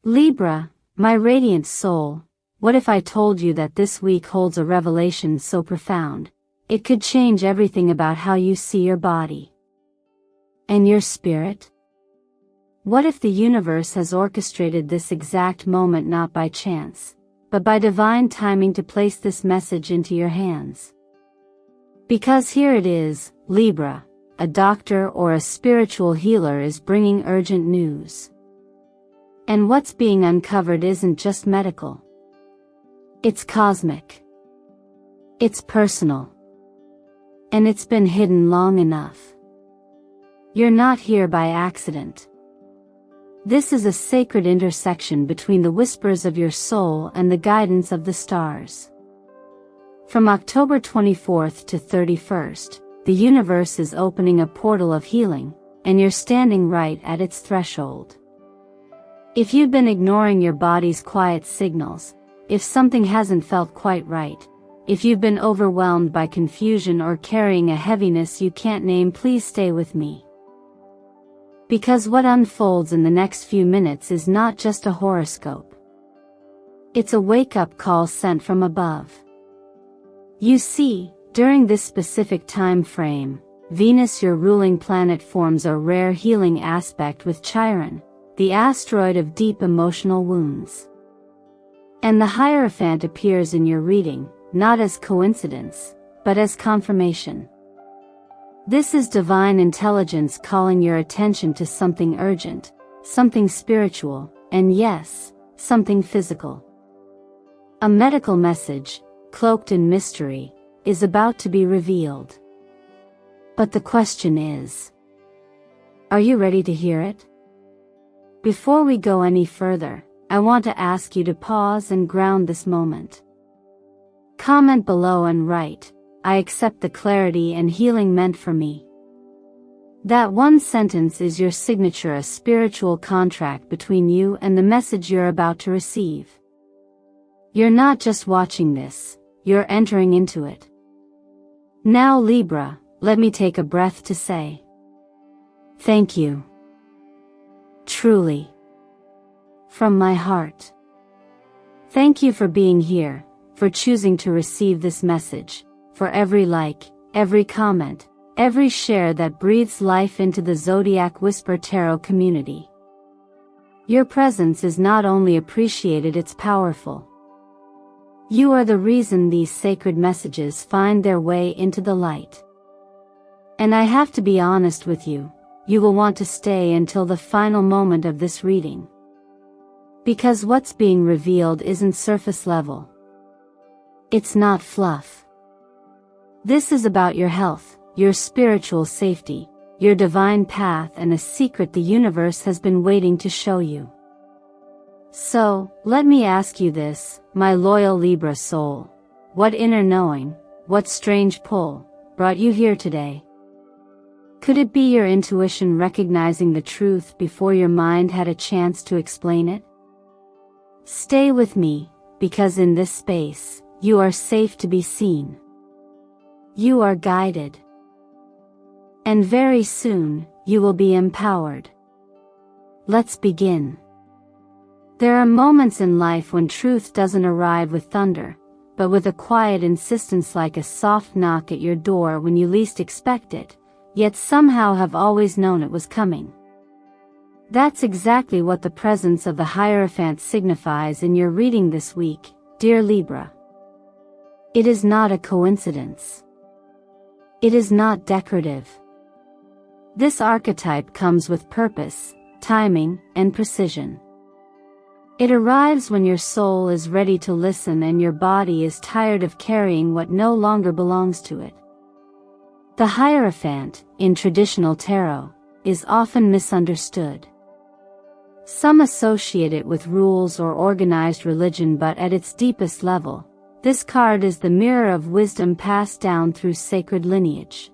Libra, my radiant soul, what if I told you that this week holds a revelation so profound, it could change everything about how you see your body and your spirit? What if the universe has orchestrated this exact moment not by chance, but by divine timing to place this message into your hands? Because here it is, Libra, a doctor or a spiritual healer is bringing urgent news. And what's being uncovered isn't just medical. It's cosmic. It's personal. And it's been hidden long enough. You're not here by accident. This is a sacred intersection between the whispers of your soul and the guidance of the stars. From October 24th to 31st, the universe is opening a portal of healing, and you're standing right at its threshold. If you've been ignoring your body's quiet signals, if something hasn't felt quite right, if you've been overwhelmed by confusion or carrying a heaviness you can't name, please stay with me. Because what unfolds in the next few minutes is not just a horoscope. It's a wake-up call sent from above. You see, during this specific time frame, Venus, your ruling planet, forms a rare healing aspect with Chiron, the asteroid of deep emotional wounds. And the Hierophant appears in your reading, not as coincidence, but as confirmation. This is divine intelligence calling your attention to something urgent, something spiritual, and yes, something physical. A medical message, cloaked in mystery, is about to be revealed. But the question is, are you ready to hear it? Before we go any further, I want to ask you to pause and ground this moment. Comment below and write, I accept the clarity and healing meant for me. That one sentence is your signature, a spiritual contract between you and the message you're about to receive. You're not just watching this, you're entering into it. Now, Libra, let me take a breath to say thank you. Truly. From my heart. Thank you for being here, for choosing to receive this message, for every like, every comment, every share that breathes life into the Zodiac Whisper Tarot community. Your presence is not only appreciated, it's powerful. You are the reason these sacred messages find their way into the light. And I have to be honest with you, you will want to stay until the final moment of this reading. Because what's being revealed isn't surface level. It's not fluff. This is about your health, your spiritual safety, your divine path, and a secret the universe has been waiting to show you. So, let me ask you this, my loyal Libra soul. What inner knowing, what strange pull, brought you here today? Could it be your intuition recognizing the truth before your mind had a chance to explain it? Stay with me, because in this space, you are safe to be seen. You are guided. And very soon, you will be empowered. Let's begin. There are moments in life when truth doesn't arrive with thunder, but with a quiet insistence, like a soft knock at your door when you least expect it, yet somehow have always known it was coming. That's exactly what the presence of the Hierophant signifies in your reading this week, dear Libra. It is not a coincidence. It is not decorative. This archetype comes with purpose, timing, and precision. It arrives when your soul is ready to listen and your body is tired of carrying what no longer belongs to it. The Hierophant, in traditional tarot, is often misunderstood. Some associate it with rules or organized religion, but at its deepest level, this card is the mirror of wisdom passed down through sacred lineage.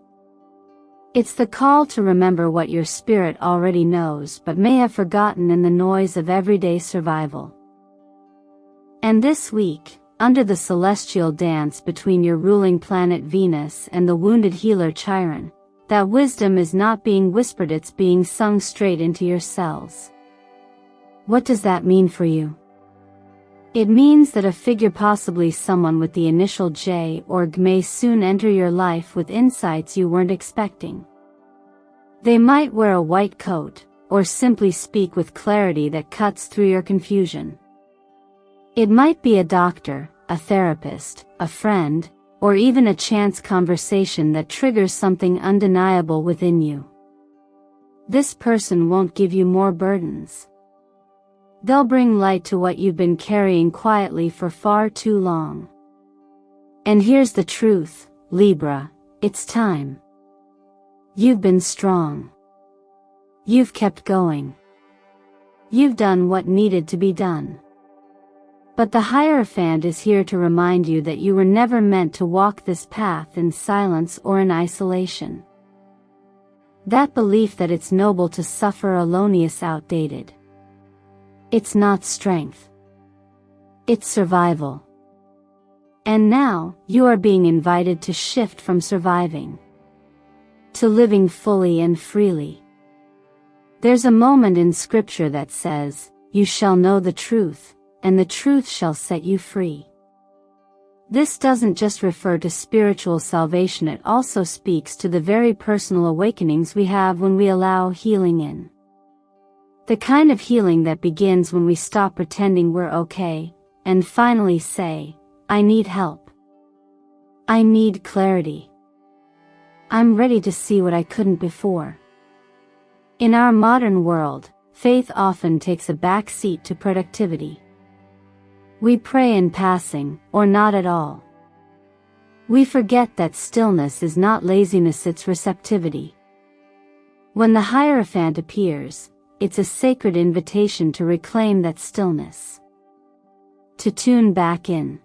It's the call to remember what your spirit already knows but may have forgotten in the noise of everyday survival. And this week, under the celestial dance between your ruling planet Venus and the wounded healer Chiron, that wisdom is not being whispered, it's being sung straight into your cells. What does that mean for you? It means that a figure, possibly someone with the initial J or G, may soon enter your life with insights you weren't expecting. They might wear a white coat, or simply speak with clarity that cuts through your confusion. It might be a doctor, a therapist, a friend, or even a chance conversation that triggers something undeniable within you. This person won't give you more burdens. They'll bring light to what you've been carrying quietly for far too long. And here's the truth, Libra, it's time. You've been strong. You've kept going. You've done what needed to be done. But the Hierophant is here to remind you that you were never meant to walk this path in silence or in isolation. That belief that it's noble to suffer alone is outdated. It's not strength. It's survival. And now, you are being invited to shift from surviving to living fully and freely. There's a moment in scripture that says, "You shall know the truth, and the truth shall set you free." This doesn't just refer to spiritual salvation, it also speaks to the very personal awakenings we have when we allow healing in. The kind of healing that begins when we stop pretending we're okay, and finally say, "I need help. I need clarity. I'm ready to see what I couldn't before." In our modern world, faith often takes a back seat to productivity. We pray in passing, or not at all. We forget that stillness is not laziness, it's receptivity. When the Hierophant appears, it's a sacred invitation to reclaim that stillness. To tune back in.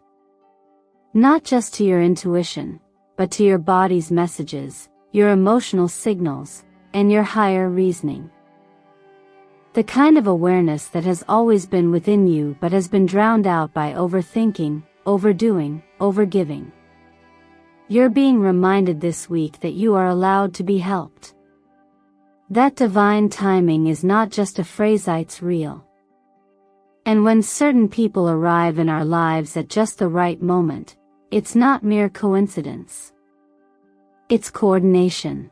Not just to your intuition, but to your body's messages, your emotional signals, and your higher reasoning. The kind of awareness that has always been within you but has been drowned out by overthinking, overdoing, overgiving. You're being reminded this week that you are allowed to be helped. That divine timing is not just a phrase, it's real. And when certain people arrive in our lives at just the right moment, it's not mere coincidence. It's coordination.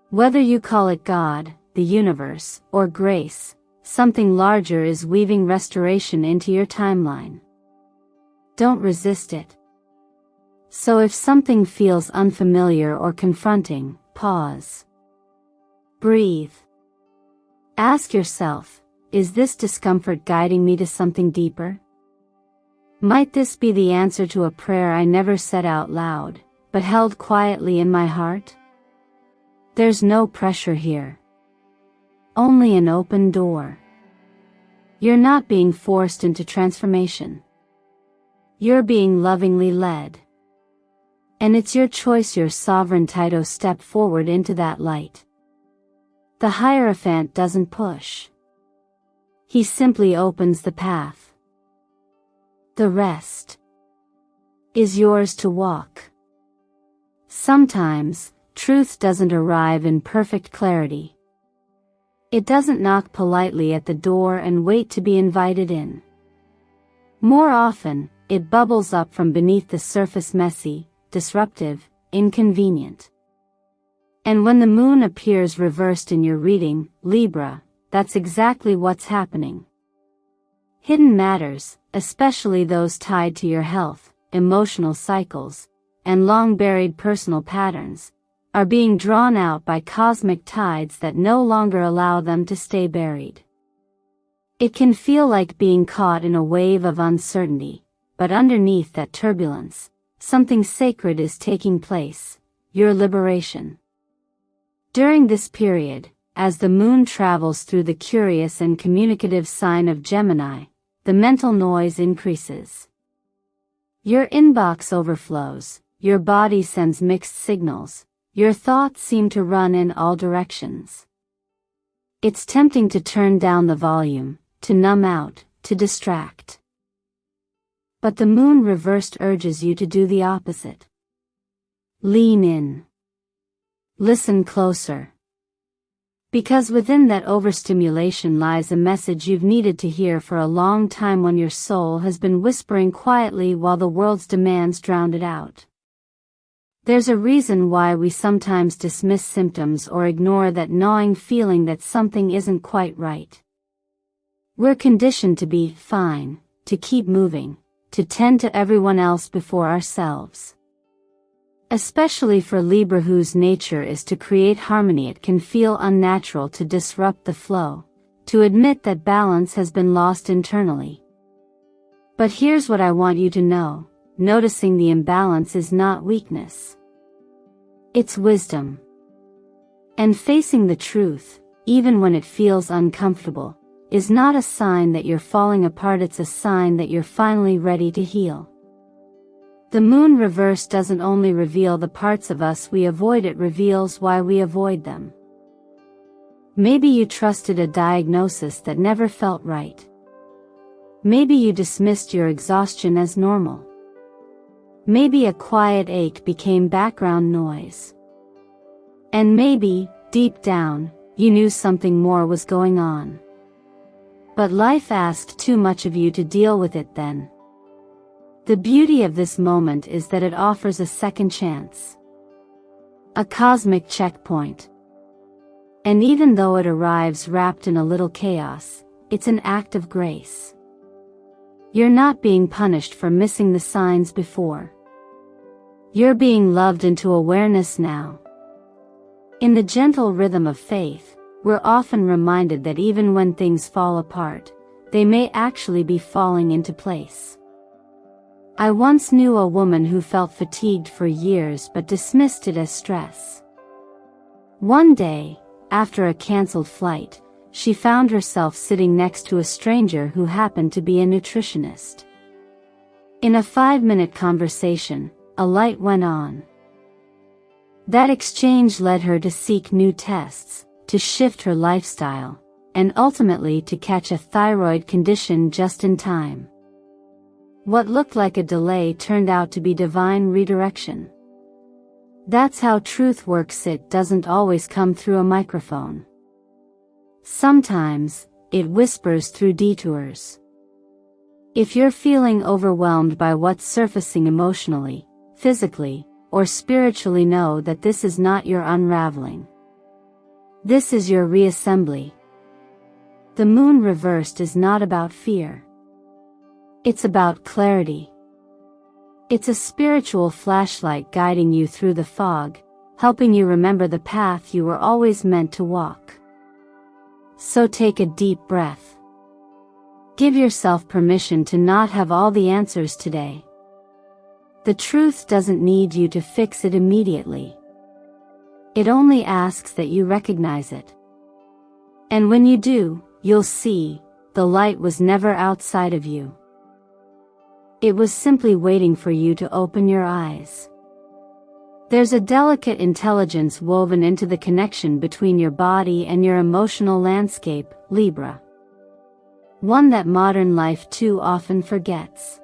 Whether you call it God, the universe, or grace, something larger is weaving restoration into your timeline. Don't resist it. So if something feels unfamiliar or confronting, pause. Breathe. Ask yourself, is this discomfort guiding me to something deeper? Might this be the answer to a prayer I never said out loud, but held quietly in my heart? There's no pressure here. Only an open door. You're not being forced into transformation. You're being lovingly led. And it's your choice, your sovereign right to step forward into that light. The Hierophant doesn't push. He simply opens the path. The rest is yours to walk. Sometimes, truth doesn't arrive in perfect clarity. It doesn't knock politely at the door and wait to be invited in. More often, it bubbles up from beneath the surface, messy, disruptive, inconvenient. And when the moon appears reversed in your reading, Libra, that's exactly what's happening. Hidden matters, especially those tied to your health, emotional cycles, and long-buried personal patterns, are being drawn out by cosmic tides that no longer allow them to stay buried. It can feel like being caught in a wave of uncertainty, but underneath that turbulence, something sacred is taking place, your liberation. During this period, as the moon travels through the curious and communicative sign of Gemini, the mental noise increases. Your inbox overflows, your body sends mixed signals, your thoughts seem to run in all directions. It's tempting to turn down the volume, to numb out, to distract. But the moon reversed urges you to do the opposite. Lean in. Listen closer. Because within that overstimulation lies a message you've needed to hear for a long time when your soul has been whispering quietly while the world's demands drowned it out. There's a reason why we sometimes dismiss symptoms or ignore that gnawing feeling that something isn't quite right. We're conditioned to be fine, to keep moving, to tend to everyone else before ourselves. Especially for Libra, whose nature is to create harmony, it can feel unnatural to disrupt the flow, to admit that balance has been lost internally. But here's what I want you to know: noticing the imbalance is not weakness. It's wisdom. And facing the truth, even when it feels uncomfortable, is not a sign that you're falling apart, it's a sign that you're finally ready to heal. The moon reverse doesn't only reveal the parts of us we avoid, it reveals why we avoid them. Maybe you trusted a diagnosis that never felt right. Maybe you dismissed your exhaustion as normal. Maybe a quiet ache became background noise. And maybe, deep down, you knew something more was going on. But life asked too much of you to deal with it then. The beauty of this moment is that it offers a second chance. A cosmic checkpoint. And even though it arrives wrapped in a little chaos, it's an act of grace. You're not being punished for missing the signs before. You're being loved into awareness now. In the gentle rhythm of faith, we're often reminded that even when things fall apart, they may actually be falling into place. I once knew a woman who felt fatigued for years but dismissed it as stress. One day, after a canceled flight, she found herself sitting next to a stranger who happened to be a nutritionist. In a 5-minute conversation, a light went on. That exchange led her to seek new tests, to shift her lifestyle, and ultimately to catch a thyroid condition just in time. What looked like a delay turned out to be divine redirection. That's how truth works. It doesn't always come through a microphone. Sometimes, it whispers through detours. If you're feeling overwhelmed by what's surfacing emotionally, physically, or spiritually, know that this is not your unraveling. This is your reassembly. The moon reversed is not about fear. It's about clarity. It's a spiritual flashlight guiding you through the fog, helping you remember the path you were always meant to walk. So take a deep breath. Give yourself permission to not have all the answers today. The truth doesn't need you to fix it immediately. It only asks that you recognize it. And when you do, you'll see, the light was never outside of you. It was simply waiting for you to open your eyes. There's a delicate intelligence woven into the connection between your body and your emotional landscape, Libra. One that modern life too often forgets.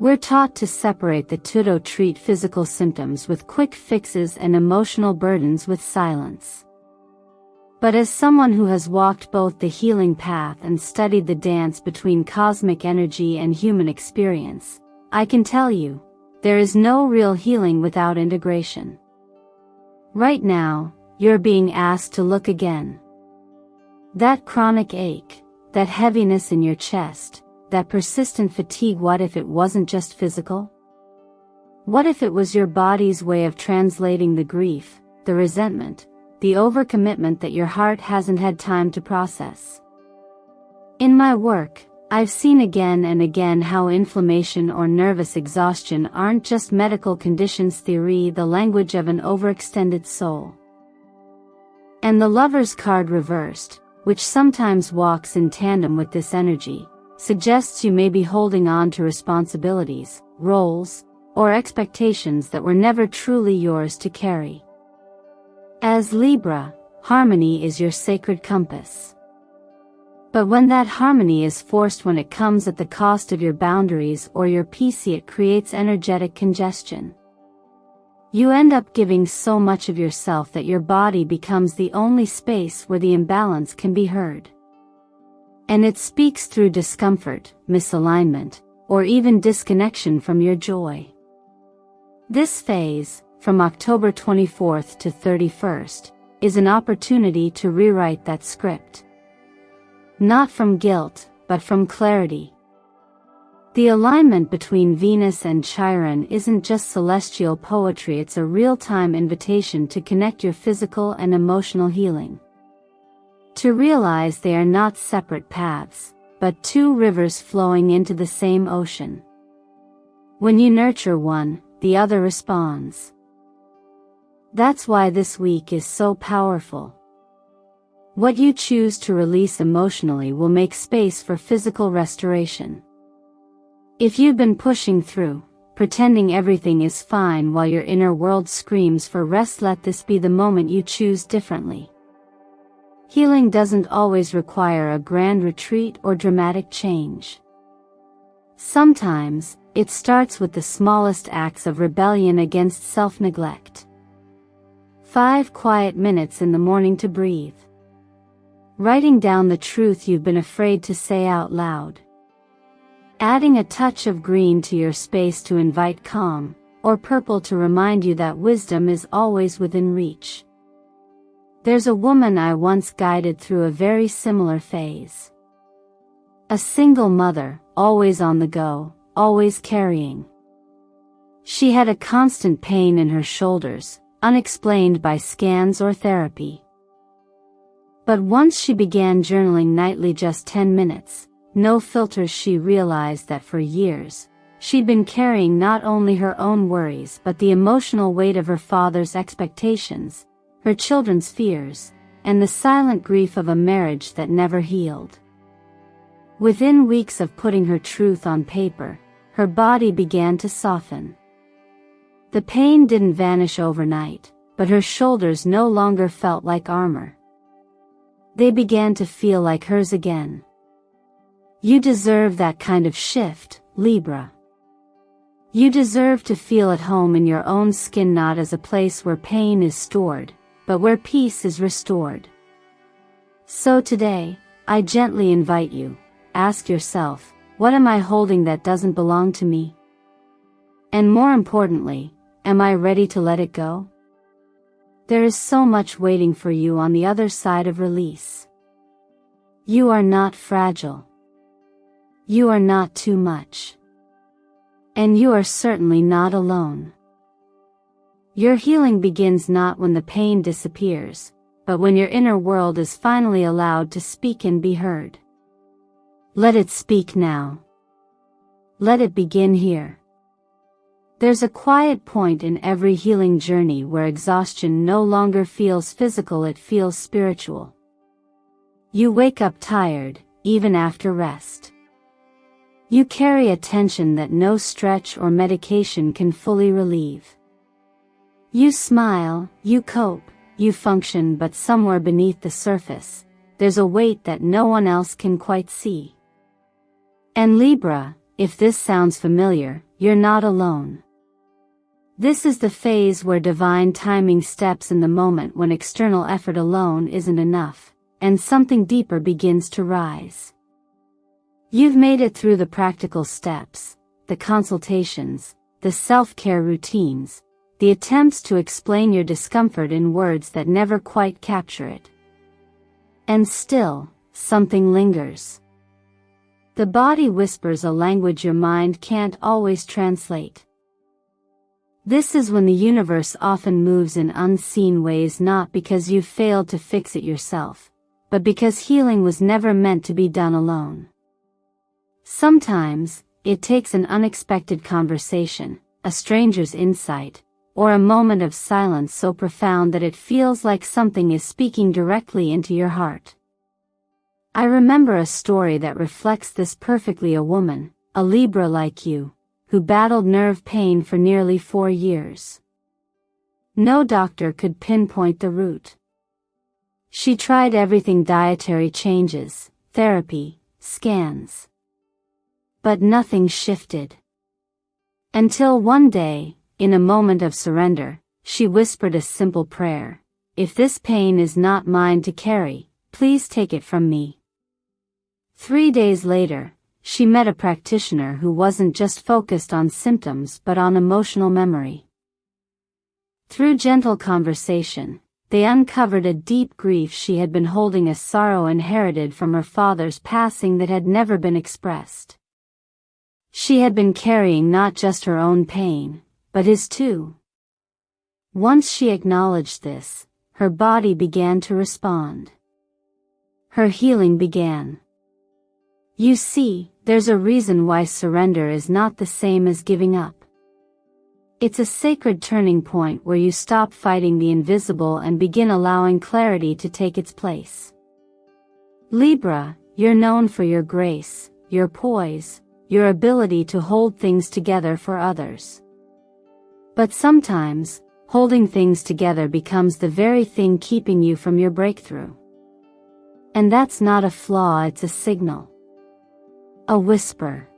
We're taught to separate the two, to treat physical symptoms with quick fixes and emotional burdens with silence. But as someone who has walked both the healing path and studied the dance between cosmic energy and human experience, I can tell you, there is no real healing without integration. Right now, you're being asked to look again. That chronic ache, that heaviness in your chest, that persistent fatigue, what if it wasn't just physical? What if it was your body's way of translating the grief, the resentment, the overcommitment that your heart hasn't had time to process? In my work, I've seen again and again how inflammation or nervous exhaustion aren't just medical conditions theory, the language of an overextended soul. And the Lover's card reversed, which sometimes walks in tandem with this energy, suggests you may be holding on to responsibilities, roles, or expectations that were never truly yours to carry. As Libra, harmony is your sacred compass. But when that harmony is forced, when it comes at the cost of your boundaries or your peace, it creates energetic congestion. You end up giving so much of yourself that your body becomes the only space where the imbalance can be heard. And it speaks through discomfort, misalignment, or even disconnection from your joy. This phase, from October 24th to 31st, is an opportunity to rewrite that script. Not from guilt, but from clarity. The alignment between Venus and Chiron isn't just celestial poetry, it's a real-time invitation to connect your physical and emotional healing. To realize they are not separate paths, but two rivers flowing into the same ocean. When you nurture one, the other responds. That's why this week is so powerful. What you choose to release emotionally will make space for physical restoration. If you've been pushing through, pretending everything is fine while your inner world screams for rest, let this be the moment you choose differently. Healing doesn't always require a grand retreat or dramatic change. Sometimes, it starts with the smallest acts of rebellion against self-neglect. 5 quiet minutes in the morning to breathe. Writing down the truth you've been afraid to say out loud. Adding a touch of green to your space to invite calm, or purple to remind you that wisdom is always within reach. There's a woman I once guided through a very similar phase. A single mother, always on the go, always carrying. She had a constant pain in her shoulders, unexplained by scans or therapy. But once she began journaling nightly, just 10 minutes, no filters, she realized that for years, she'd been carrying not only her own worries but the emotional weight of her father's expectations, her children's fears, and the silent grief of a marriage that never healed. Within weeks of putting her truth on paper, her body began to soften. The pain didn't vanish overnight, but her shoulders no longer felt like armor. They began to feel like hers again. You deserve that kind of shift, Libra. You deserve to feel at home in your own skin, not as a place where pain is stored, but where peace is restored. So today, I gently invite you, ask yourself, what am I holding that doesn't belong to me? And more importantly, am I ready to let it go? There is so much waiting for you on the other side of release. You are not fragile. You are not too much. And you are certainly not alone. Your healing begins not when the pain disappears, but when your inner world is finally allowed to speak and be heard. Let it speak now. Let it begin here. There's a quiet point in every healing journey where exhaustion no longer feels physical, it feels spiritual. You wake up tired, even after rest. You carry a tension that no stretch or medication can fully relieve. You smile, you cope, you function, but somewhere beneath the surface, there's a weight that no one else can quite see. And Libra, if this sounds familiar, you're not alone. This is the phase where divine timing steps in, the moment when external effort alone isn't enough, and something deeper begins to rise. You've made it through the practical steps, the consultations, the self-care routines, the attempts to explain your discomfort in words that never quite capture it. And still, something lingers. The body whispers a language your mind can't always translate. This is when the universe often moves in unseen ways, not because you've failed to fix it yourself, but because healing was never meant to be done alone. Sometimes, it takes an unexpected conversation, a stranger's insight, or a moment of silence so profound that it feels like something is speaking directly into your heart. I remember a story that reflects this perfectly. A woman, a Libra like you, who battled nerve pain for nearly 4 years. No doctor could pinpoint the root. She tried everything: dietary changes, therapy, scans. But nothing shifted. Until one day, in a moment of surrender, she whispered a simple prayer. If this pain is not mine to carry, please take it from me. 3 days later, she met a practitioner who wasn't just focused on symptoms but on emotional memory. Through gentle conversation, they uncovered a deep grief she had been holding, a sorrow inherited from her father's passing that had never been expressed. She had been carrying not just her own pain, but his too. Once she acknowledged this, her body began to respond. Her healing began. You see, there's a reason why surrender is not the same as giving up. It's a sacred turning point where you stop fighting the invisible and begin allowing clarity to take its place. Libra, you're known for your grace, your poise, your ability to hold things together for others. But sometimes, holding things together becomes the very thing keeping you from your breakthrough. And that's not a flaw, it's a signal. A whisper.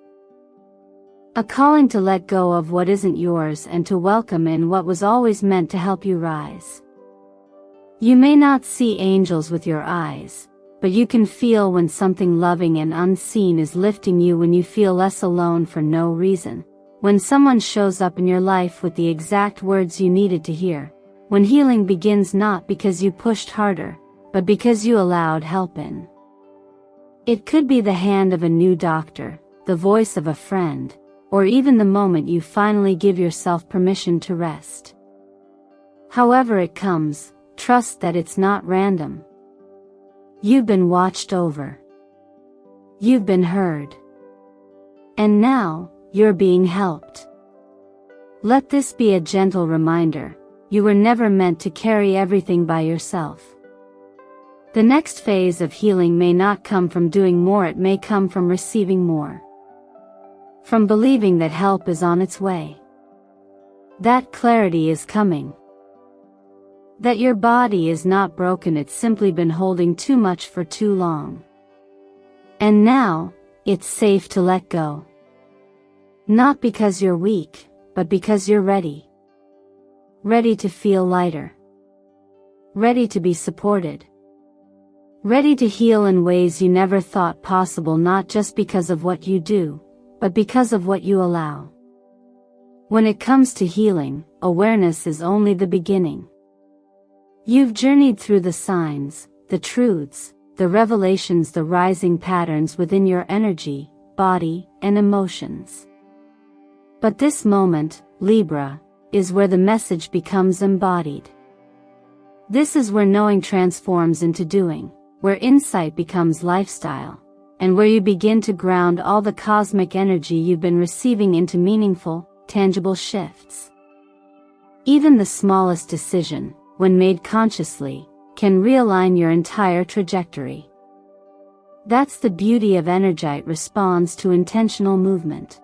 A calling to let go of what isn't yours and to welcome in what was always meant to help you rise. You may not see angels with your eyes, but you can feel when something loving and unseen is lifting you, when you feel less alone for no reason, when someone shows up in your life with the exact words you needed to hear, when healing begins not because you pushed harder, but because you allowed help in. It could be the hand of a new doctor, the voice of a friend, or even the moment you finally give yourself permission to rest. However it comes, trust that it's not random. You've been watched over. You've been heard. And now, you're being helped. Let this be a gentle reminder, you were never meant to carry everything by yourself. The next phase of healing may not come from doing more, it may come from receiving more. From believing that help is on its way. That clarity is coming. That your body is not broken, it's simply been holding too much for too long. And now, it's safe to let go. Not because you're weak, but because you're ready. Ready to feel lighter. Ready to be supported. Ready to heal in ways you never thought possible, not just because of what you do, but because of what you allow. When it comes to healing, awareness is only the beginning. You've journeyed through the signs, the truths, the revelations, the rising patterns within your energy, body, and emotions. But this moment, Libra, is where the message becomes embodied. This is where knowing transforms into doing, where insight becomes lifestyle, and where you begin to ground all the cosmic energy you've been receiving into meaningful, tangible shifts. Even the smallest decision, when made consciously, can realign your entire trajectory. That's the beauty of Energite responds to intentional movement.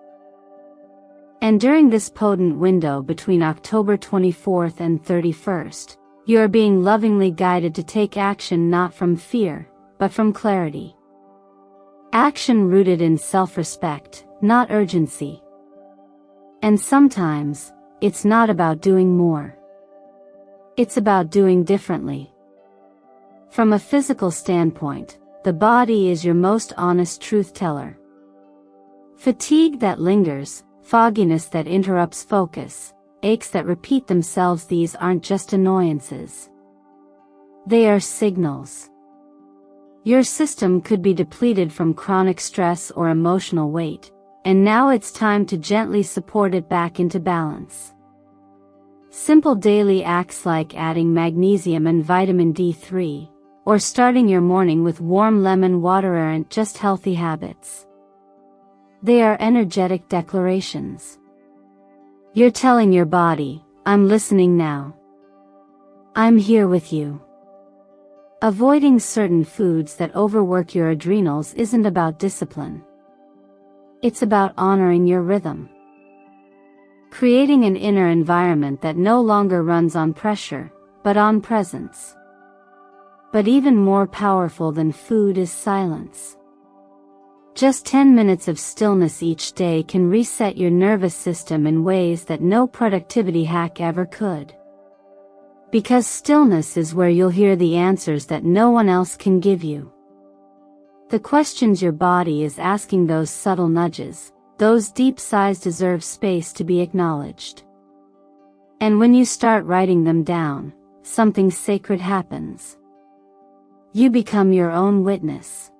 And during this potent window between October 24th and 31st, you are being lovingly guided to take action not from fear, but from clarity. Action rooted in self-respect, not urgency. And sometimes, it's not about doing more. It's about doing differently. From a physical standpoint, the body is your most honest truth teller. Fatigue that lingers, fogginess that interrupts focus, aches that repeat themselves, these aren't just annoyances. They are signals. Your system could be depleted from chronic stress or emotional weight, and now it's time to gently support it back into balance. Simple daily acts like adding magnesium and vitamin D3, or starting your morning with warm lemon water aren't just healthy habits. They are energetic declarations. You're telling your body, I'm listening now. I'm here with you. Avoiding certain foods that overwork your adrenals isn't about discipline. It's about honoring your rhythm. Creating an inner environment that no longer runs on pressure, but on presence. But even more powerful than food is silence. Just 10 minutes of stillness each day can reset your nervous system in ways that no productivity hack ever could. Because stillness is where you'll hear the answers that no one else can give you. The questions your body is asking, those subtle nudges, those deep sighs, deserve space to be acknowledged. And when you start writing them down, something sacred happens. You become your own witness.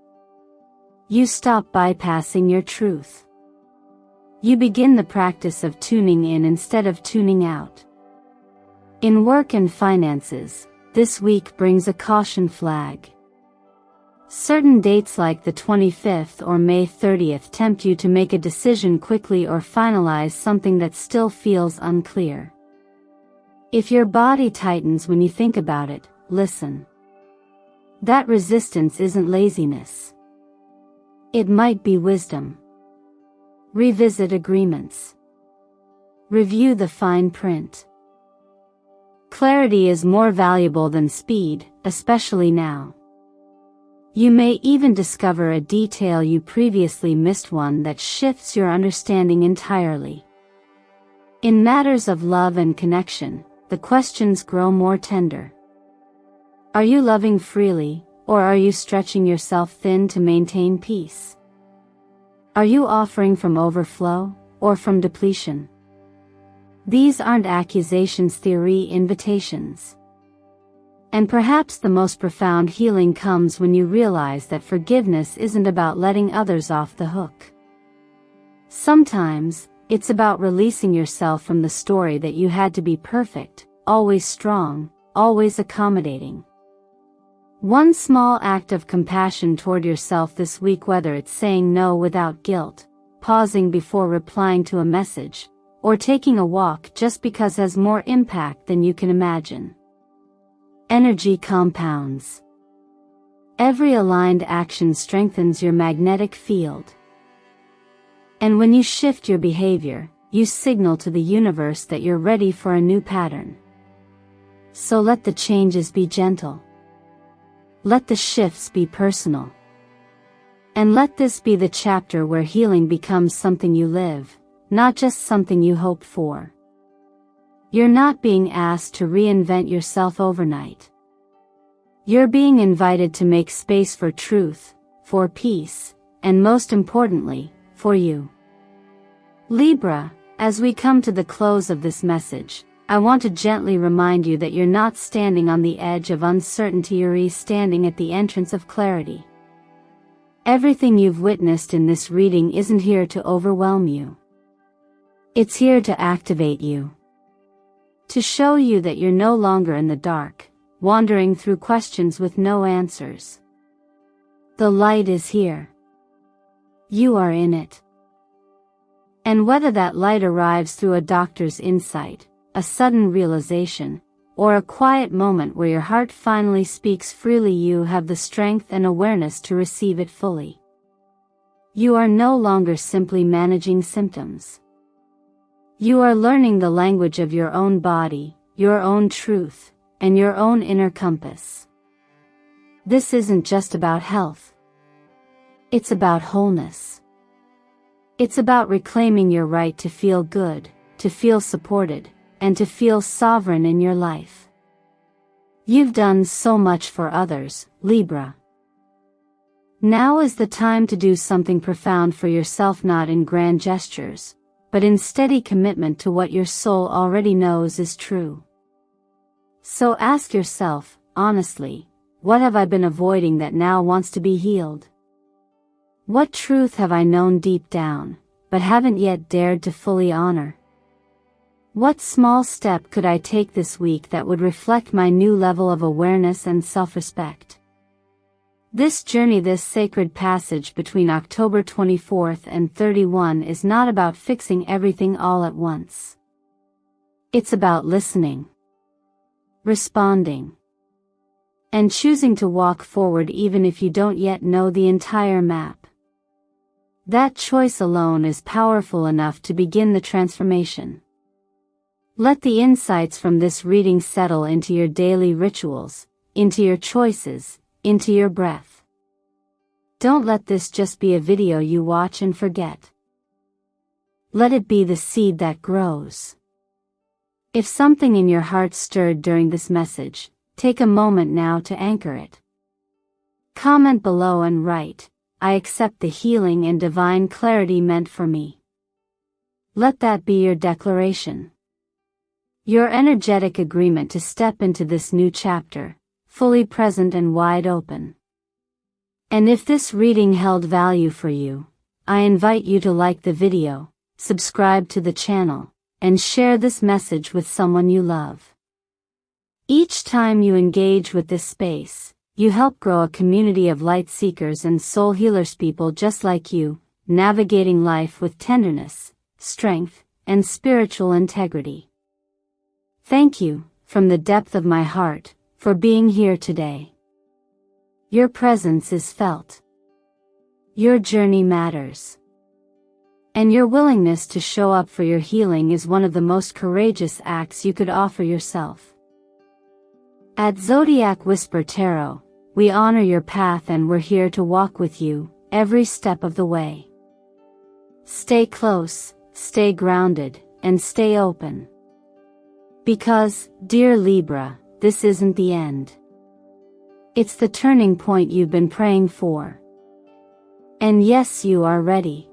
You stop bypassing your truth. You begin the practice of tuning in instead of tuning out. In work and finances, this week brings a caution flag. Certain dates like the 25th or May 30th tempt you to make a decision quickly or finalize something that still feels unclear. If your body tightens when you think about it, listen. That resistance isn't laziness. It might be wisdom. Revisit agreements. Review the fine print. Clarity is more valuable than speed, especially now. You may even discover a detail you previously missed, one that shifts your understanding entirely. In matters of love and connection, the questions grow more tender. Are you loving freely, or are you stretching yourself thin to maintain peace? Are you offering from overflow, or from depletion? These aren't accusations, they're invitations. And perhaps the most profound healing comes when you realize that forgiveness isn't about letting others off the hook. Sometimes, it's about releasing yourself from the story that you had to be perfect, always strong, always accommodating. One small act of compassion toward yourself this week, whether it's saying no without guilt, pausing before replying to a message, or taking a walk just because, has more impact than you can imagine. Energy compounds. Every aligned action strengthens your magnetic field. And when you shift your behavior, you signal to the universe that you're ready for a new pattern. So let the changes be gentle. Let the shifts be personal. And let this be the chapter where healing becomes something you live, not just something you hope for. You're not being asked to reinvent yourself overnight. You're being invited to make space for truth, for peace, and most importantly, for you. Libra, as we come to the close of this message, I want to gently remind you that you're not standing on the edge of uncertainty, you're standing at the entrance of clarity. Everything you've witnessed in this reading isn't here to overwhelm you. It's here to activate you. To show you that you're no longer in the dark, wandering through questions with no answers. The light is here. You are in it. And whether that light arrives through a doctor's insight, a sudden realization, or a quiet moment where your heart finally speaks freely, you have the strength and awareness to receive it fully. You are no longer simply managing symptoms. You are learning the language of your own body, your own truth, and your own inner compass. This isn't just about health. It's about wholeness. It's about reclaiming your right to feel good, to feel supported, and to feel sovereign in your life. You've done so much for others, Libra. Now is the time to do something profound for yourself, not in grand gestures, but in steady commitment to what your soul already knows is true. So ask yourself, honestly, what have I been avoiding that now wants to be healed? What truth have I known deep down, but haven't yet dared to fully honor? What small step could I take this week that would reflect my new level of awareness and self-respect? This journey, this sacred passage between October 24th and 31 is not about fixing everything all at once. It's about listening, responding, and choosing to walk forward even if you don't yet know the entire map. That choice alone is powerful enough to begin the transformation. Let the insights from this reading settle into your daily rituals, into your choices, into your breath. Don't let this just be a video you watch and forget. Let it be the seed that grows. If something in your heart stirred during this message, take a moment now to anchor it. Comment below and write, "I accept the healing and divine clarity meant for me." Let that be your declaration. Your energetic agreement to step into this new chapter, fully present and wide open. And if this reading held value for you, I invite you to like the video, subscribe to the channel, and share this message with someone you love. Each time you engage with this space, you help grow a community of light seekers and soul healers, people just like you, navigating life with tenderness, strength, and spiritual integrity. Thank you, from the depth of my heart, for being here today. Your presence is felt. Your journey matters. And your willingness to show up for your healing is one of the most courageous acts you could offer yourself. At Zodiac Whisper Tarot, we honor your path and we're here to walk with you, every step of the way. Stay close, stay grounded, and stay open. Because, dear Libra, this isn't the end. It's the turning point you've been praying for. And yes, you are ready.